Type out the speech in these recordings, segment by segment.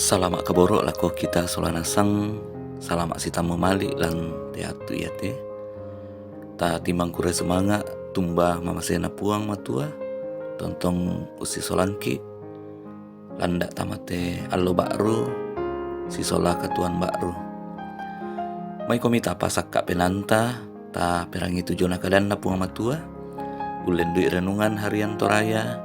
Salamak kaborok lako kita solanasang salamak sita memali lan teatu yate ta timang kure semangat tumba mamasena puang matua tontong usi solanki landak tamate allo bakru si sola katuan bakru mai komita pasak kak penanta ta perangi tujona kadanna puang matua bulan duit renungan harian toraya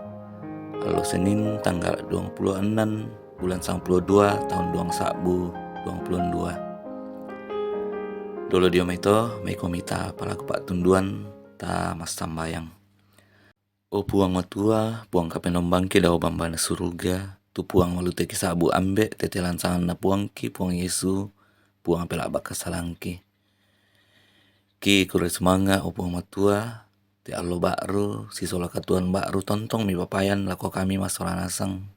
allo Senin tanggal 26 bulan 92 tahun 2022. Dolo dia maito mai komita pala kepak tunduan ta mas sambayang. O puang matua puang kapenombang ke dao bambana suruga tu puang malute ki sabu ambe tetelan sangan na puang ki puang Yesu puang pelak baka salangki. Ki kure semanga o puang matua te allo bakru si sola katuan bakru tontong mi papayan lako kami mas solanasang.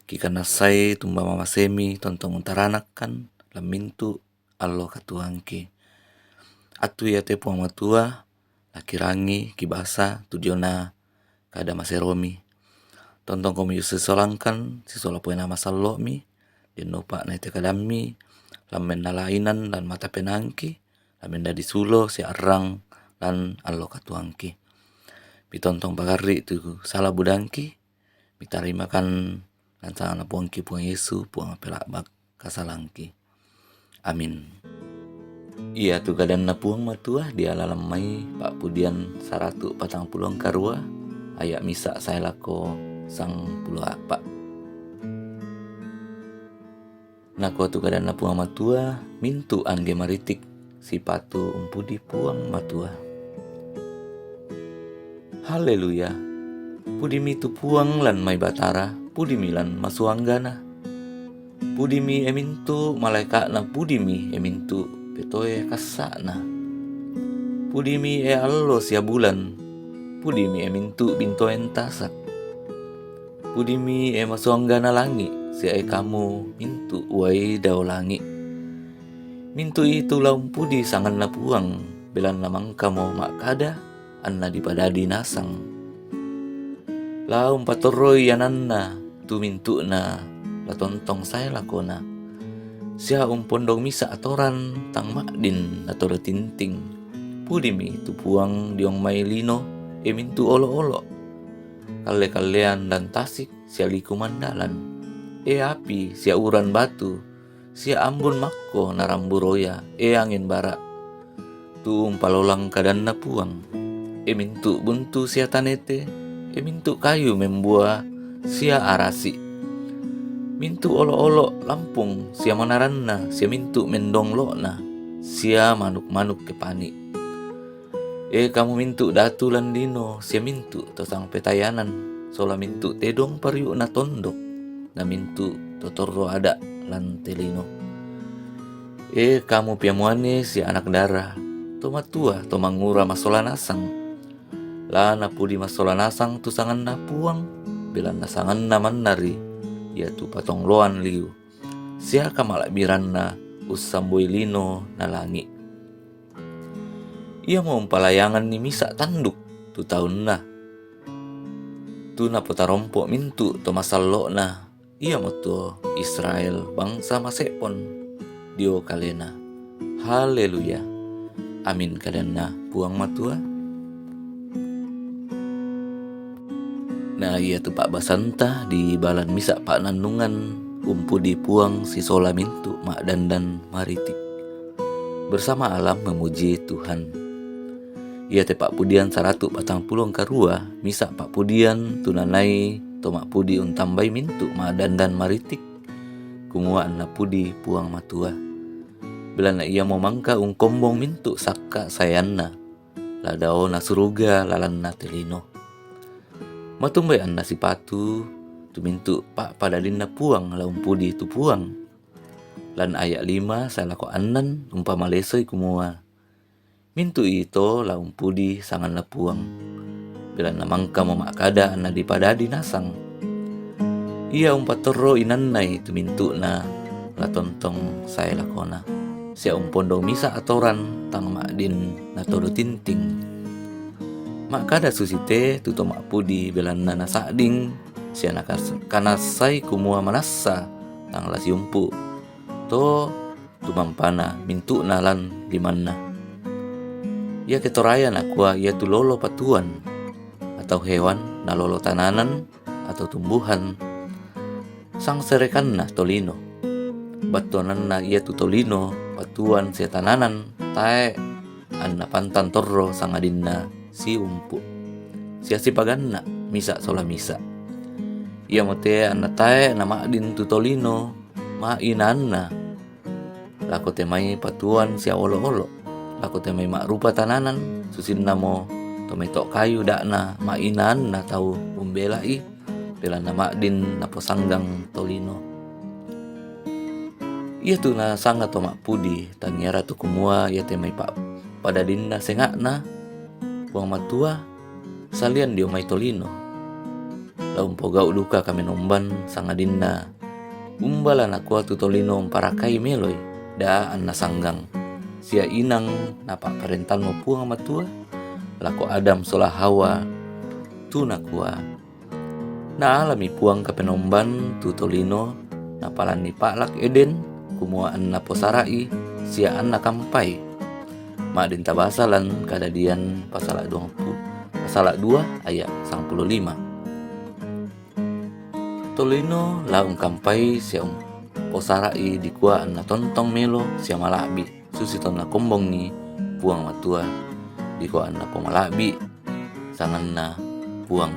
Kika nasai tumba mama semi tontong untaranak kan lamintu allo katuangki. Atu ya te puang matua lakirangi kibasa tudiona kada maseromi. Tontong komi yuse solangkan si sola puena masallo mi dinopa na te kadami lamen nalainan dan mata penangki lamen da disulo si arang dan allo katuangki. Pitontong bagari tu salah budangki mitarimakan lancangan puangki puang Yesu puang pelak bak kasalangki. Amin. Iya tu kadan na puang matua dia lalam mai pak pudian 140 karua ayak misa saya lako sang puluh apa. Nako tu kadan na puang matua mintu angge maritik sipatu umpudi puang matua. Haleluya. Pudi mitu puang lan mai batara pudi milan masuanggana. Pudimi emintu malaikat na pudimi emintu petoe kasana. Pudimi allo sia bulan. Pudimi emintu binto entasak. Pudimi masuanggana langi sia kamu mintu uai dao langi. Mintu itu laum pudi sangan na puang belan lamang kamo makada anna dipadadi nasang. Laum patoroi yananna tu mintu na latontong saya lakona. Sia pondong misa atoran tang makdin atoro tinting. Pudimi tu puang diong mai lino mintu olo-olo. Kale-kalean dan tasik sia liku mandalan. Api sia uran batu. Sia ambun makko naramburoya angin barak. Tu umpalolang kadanna puang. Mintu buntu sia tanete. Mintu kayu membuah sia arasi. Mintu olo-olo lampung sia manaranna sia mintu mendong na sia manuk-manuk kepani. Kamu mintu datu landino sia mintu totang petayanan sola mintu tedong pariu na tondok na mintu totorro ada lan telino. Kamu piamuane sia anak darah tomatua tomangura masolanasang. Lana pudi masolanasang tu sangan na puang bilan na sangan na manari ya tu patong loan liu sia kamalak biranna usamboi lino na langi. Ia mau palayangan ni misa tanduk tu tahun na tu na potarompo mintu to masallo na ia moto Israel bangsa masepon dio kalena. Haleluya. Amin kadana puang matua. Nah ia tu Pak Basanta di balan misa Pak Nandungan umpudi puang si sola mintu mak dandan maritik. Bersama alam memuji Tuhan. Ia te Pak Pudian 140 karua misa Pak Pudian tunanai tomak pudi untambai mintu mak dandan maritik. Kumua anna pudi puang matua. Belana ia mau mangka kombong mintu sakka sayanna. Ladao na suruga lalan na telino. Matumbai anna sipatu tu mintu pak padadin na puang laum pudi tu puang. Lan ayat 5 saya lako anan umpama lesoi kumua. Mintu ito laum pudi sangan na puang. Bila na mangka mamakada anna dipadadi nasang. Ia umpatoro inannai tu mintu na latontong saya lakona. Sia pondong misa atoran tang makdin na todo tinting. Mak kada susite tu tomak pudi belan nana sading sia nakas kanasai kumua manassa tangla siumpu to tumampana mintu nalan dimana. Ia ketoraya nakua ia tu lolo patuan atau hewan na lolo tananan atau tumbuhan sang serekan na tolino. Batuanan na ia tu tolino patuan sia tananan tae anna pantan torro sang adinna si umpu. Sia si paganna misa sola misa. Ia mote anna tae na maadin tu tolino mainanna. Lako temai patuan sia olo-olo. Lako temai mak rupa tananan susinna mo tometok kayu dakna mainan na tau umbelai bela na maadin na posanggang tolino. Ia tu na sanga to mak pudi taniara tu kumua ia temai pak pada dinna sengakna puang matua salian dio mai tolino. Laum pogau duka kami nomban sanga dinna umbala nakua tu tolino parakai meloi da anna sanggang sia inang napak parentan mo puang matua lako Adam sola Hawa tu nakua na alami puang ka penomban tu tolino napalani paklak Eden kumua anna posarai sia anna kampai madin tabasalan kadadian pasal 2 ayat 95. Tolino laung kampai sia posarai dikua anna tontong melo sia malabi susiton na kombong ni puang matua dikua anna pomalabi sanganna puang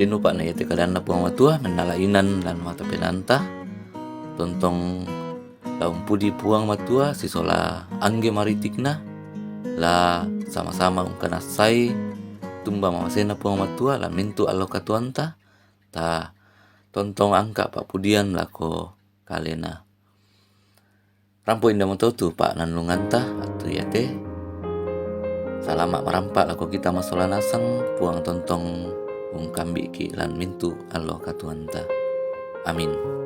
dinupa na yate kadanna puang matua menalainan lan mata penanta tontong laung pudi puang matua sisola angge maritikna la sama-sama ungkanasai tumba mamasena puang matua la mintu allo katuanta ta tontong angka pak pudian lako kalena rampo indah mototu pak nanlunganta atu yate salama marampak lako kita masola nasang puang tontong ungkambi ki lan mintu allo katuanta. Amin.